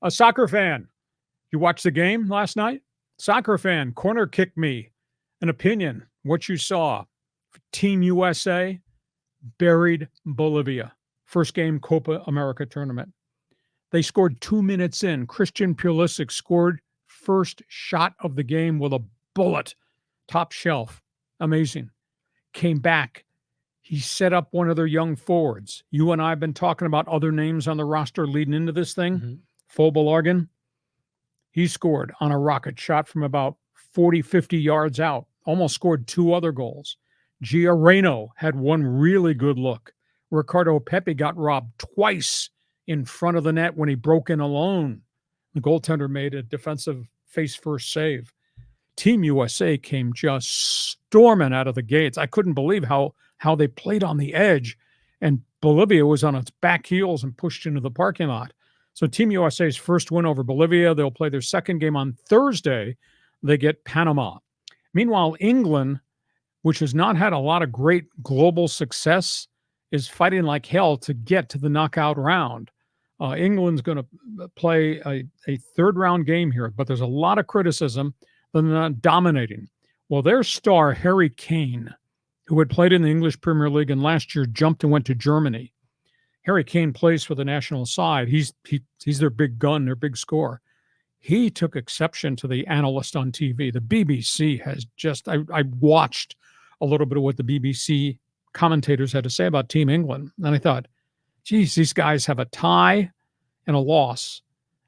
A soccer fan. You watched the game last night? Soccer fan, corner kick me. An opinion, what you saw. Team USA buried Bolivia. First game Copa America tournament. They scored 2 minutes in. Christian Pulisic scored first shot of the game with a bullet. Top shelf. Amazing. Came back. He set up one of their young forwards. You and I have been talking about other names on the roster leading into this thing. Mm-hmm. Fobelargen. He scored on a rocket shot from about 40, 50 yards out. Almost scored 2 other goals. Gioreno had one really good look. Ricardo Pepe got robbed twice in front of the net when he broke in alone. The goaltender made a defensive face-first save. Team USA came just storming out of the gates. I couldn't believe how they played on the edge, and Bolivia was on its back heels and pushed into the parking lot. So Team USA's first win over Bolivia. They'll play their second game on Thursday. They get Panama. Meanwhile, England, which has not had a lot of great global success, is fighting like hell to get to the knockout round. England's going to play a third-round game here, but there's a lot of criticism that they're not dominating. Well, their star, Harry Kane, who had played in the English Premier League and last year jumped and went to Germany. Harry Kane plays for the national side. He's their big gun, their big scorer. He took exception to the analyst on TV. The BBC has just, I watched a little bit of what the BBC commentators had to say about Team England. And I thought, geez, these guys have a tie and a loss,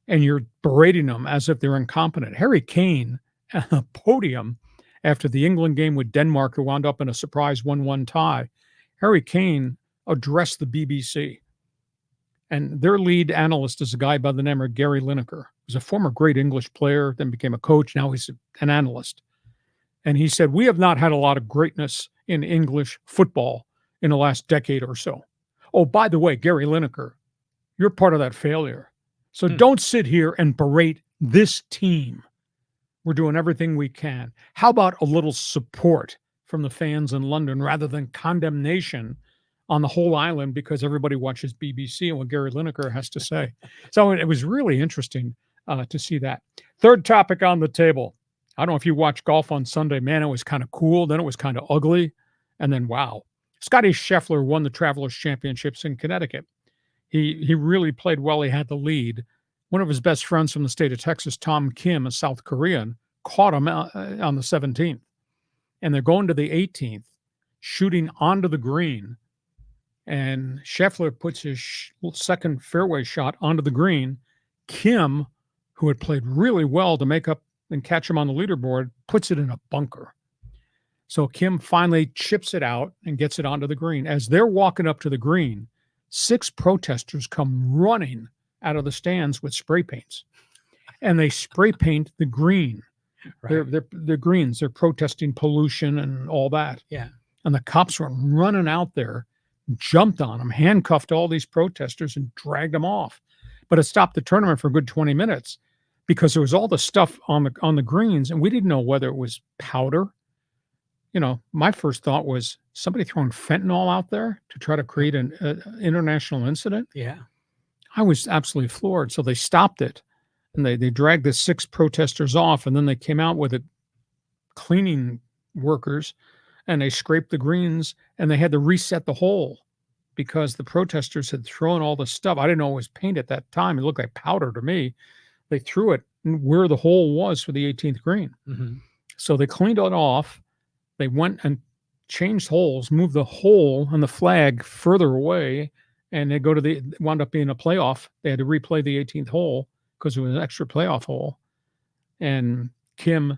and you're berating them as if they're incompetent. Harry Kane at the podium after the England game with Denmark, who wound up in a surprise 1-1 tie. Harry Kane addressed the BBC. And their lead analyst is a guy by the name of Gary Lineker. He was a former great English player, then became a coach. Now he's an analyst. And he said, we have not had a lot of greatness in English football in the last decade or so. Oh, by the way, Gary Lineker, you're part of that failure. So don't sit here and berate this team. We're doing everything we can. How about a little support from the fans in London rather than condemnation on the whole island because everybody watches BBC and what Gary Lineker has to say? So it was really interesting to see that. Third topic on the table. I don't know if you watched golf on Sunday. Man, it was kind of cool. Then it was kind of ugly. And then, wow. Scottie Scheffler won the Travelers Championships in Connecticut. He really played well. He had the lead. One of his best friends from the state of Texas, Tom Kim, a South Korean, caught him on the 17th. And they're going to the 18th, shooting onto the green. And Scheffler puts his second fairway shot onto the green. Kim, who had played really well to make up and catch him on the leaderboard, puts it in a bunker. So Kim finally chips it out and gets it onto the green. As they're walking up to the green, 6 protesters come running out of the stands with spray paints. And they spray paint the green. Right. They're greens. They're protesting pollution and all that. Yeah. And the cops were running out there, jumped on them, handcuffed all these protesters and dragged them off. But it stopped the tournament for a good 20 minutes because there was all the stuff on the greens, and we didn't know whether it was powder. You know, my first thought was somebody throwing fentanyl out there to try to create an international incident. Yeah. I was absolutely floored. So they stopped it, and they dragged the 6 protesters off, and then they came out with it, cleaning workers, and they scraped the greens, and they had to reset the hole because the protesters had thrown all the stuff. I didn't know it was paint at that time. It looked like powder to me. They threw it where the hole was for the 18th green. Mm-hmm. So they cleaned it off. They went and changed holes, moved the hole and the flag further away, and they wound up being a playoff. They had to replay the 18th hole because it was an extra playoff hole. And Kim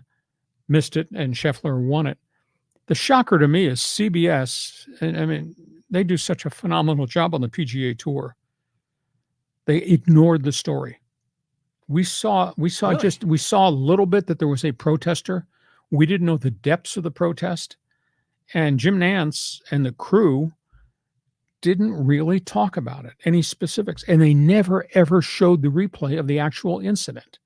missed it, and Scheffler won it. The shocker to me is CBS, and I mean, they do such a phenomenal job on the PGA Tour. They ignored the story. We saw Really? we saw a little bit that there was a protester. We didn't know the depths of the protest. And Jim Nantz and the crew didn't really talk about it, any specifics. And they never, ever showed the replay of the actual incident.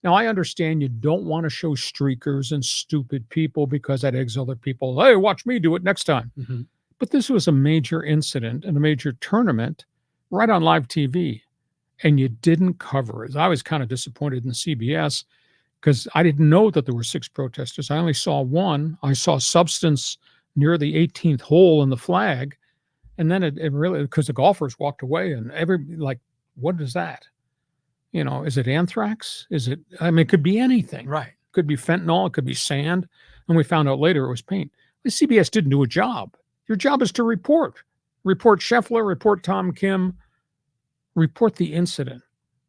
Now, I understand you don't want to show streakers and stupid people because that eggs other people. Hey, watch me do it next time. Mm-hmm. But this was a major incident and a major tournament right on live TV. and you didn't cover it. I was kind of disappointed in CBS because I didn't know that there were 6 protesters. I only saw one. I saw substance near the 18th hole in the flag, and then it really, because the golfers walked away, and like, what is that? Is it anthrax? I mean, it could be anything. Right. It could be fentanyl. It could be sand. And we found out later it was paint. The CBS didn't do a job. Your job is to report. Report Scheffler, report Tom Kim, report the incident,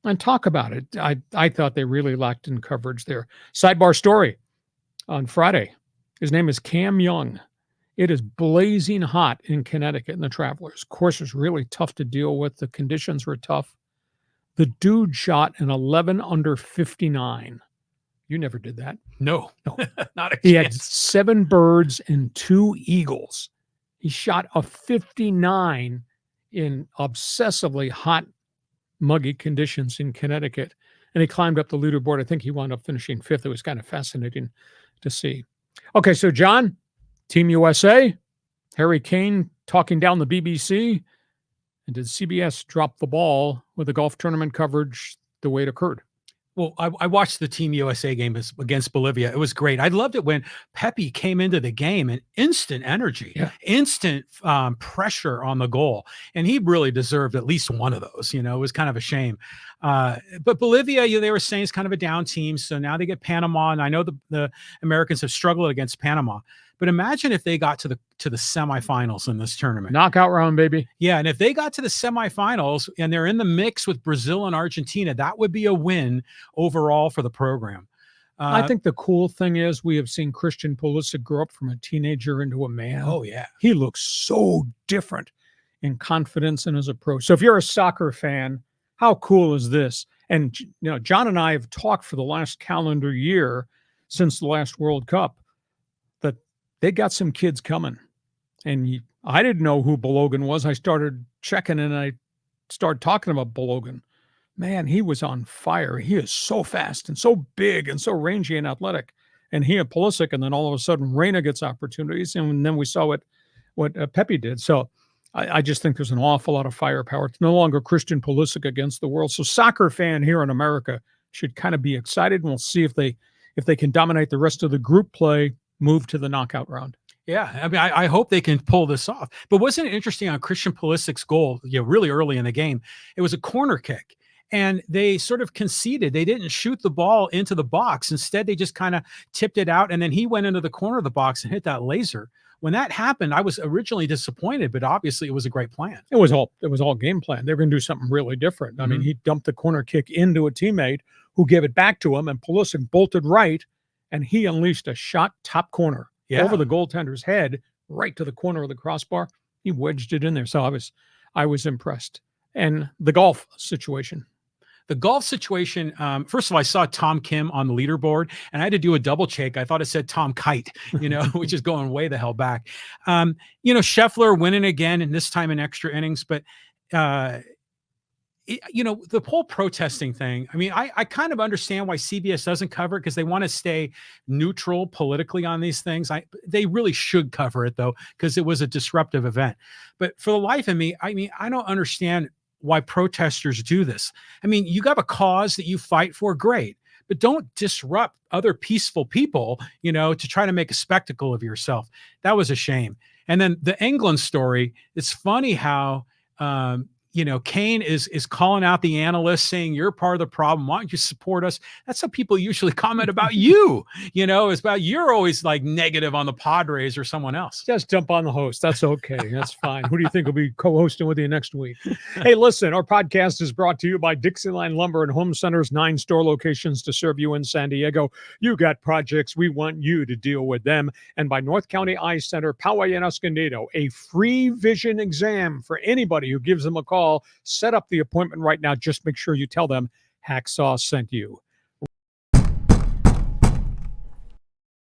and talk about it. I thought they really lacked in coverage there. Sidebar story on Friday. His name is Cam Young. It is blazing hot in Connecticut in the Travelers. Course was really tough to deal with. The conditions were tough. The dude shot an 11 under 59. You never did that. No, not a chance. He had 7 birds and 2 eagles. He shot a 59 in obsessively hot, muggy conditions in Connecticut. And he climbed up the leaderboard. I think he wound up finishing 5th. It was kind of fascinating to see. Okay, so John, Team USA, Harry Kane talking down the BBC. And did CBS drop the ball with the golf tournament coverage the way it occurred? Well, I watched the Team USA game against Bolivia. It was great. I loved it when Pepe came into the game and instant energy, instant pressure on the goal. And he really deserved at least one of those. It was kind of a shame. But Bolivia, they were saying it's kind of a down team. So now they get Panama. And I know the Americans have struggled against Panama. But imagine if they got to the semifinals in this tournament. Knockout round, baby. Yeah, and if they got to the semifinals and they're in the mix with Brazil and Argentina, that would be a win overall for the program. I think the cool thing is we have seen Christian Pulisic grow up from a teenager into a man. Oh, yeah. He looks so different in confidence in his approach. So if you're a soccer fan, how cool is this? And, John and I have talked for the last calendar year since the last World Cup that they got some kids coming. And I didn't know who Balogun was. I started checking and I started talking about Balogun. Man, he was on fire. He is so fast and so big and so rangy and athletic. And he and Pulisic, and then all of a sudden Reyna gets opportunities. And then we saw what Pepe did. So I just think there's an awful lot of firepower. It's no longer Christian Pulisic against the world. So soccer fan here in America should kind of be excited. And we'll see if they can dominate the rest of the group play, move to the knockout round. Yeah, I mean, I hope they can pull this off. But wasn't it interesting on Christian Pulisic's goal, really early in the game? It was a corner kick, and they sort of conceded. They didn't shoot the ball into the box. Instead, they just kind of tipped it out, and then he went into the corner of the box and hit that laser. When that happened, I was originally disappointed, but obviously it was a great plan. It was all game plan. They were going to do something really different. Mm-hmm. I mean, he dumped the corner kick into a teammate who gave it back to him, and Pulisic bolted right, and he unleashed a shot top corner. Over the goaltender's head, right to the corner of the crossbar. He wedged it in there. So I was impressed. And the golf situation. First of all, I saw Tom Kim on the leaderboard, and I had to do a double check. I thought it said Tom Kite, which is going way the hell back. Scheffler winning again, and this time in extra innings. But the whole protesting thing, I mean, I kind of understand why CBS doesn't cover it because they want to stay neutral politically on these things. They really should cover it, though, because it was a disruptive event. But for the life of me, I don't understand why protesters do this. I mean, you have a cause that you fight for, great, but don't disrupt other peaceful people, to try to make a spectacle of yourself. That was a shame. And then the England story, it's funny how Kane is calling out the analyst saying, you're part of the problem. Why don't you support us? That's how people usually comment about you. It's about you're always like negative on the Padres or someone else. Just jump on the host. That's okay. That's fine. Who do you think will be co-hosting with you next week? Hey, listen, our podcast is brought to you by Dixieline Lumber and Home Center's 9 store locations to serve you in San Diego. You got projects. We want you to deal with them. And by North County Eye Center, Poway and Escondido, a free vision exam for anybody who gives them a call. Set up the appointment right now. Just make sure you tell them Hacksaw sent you.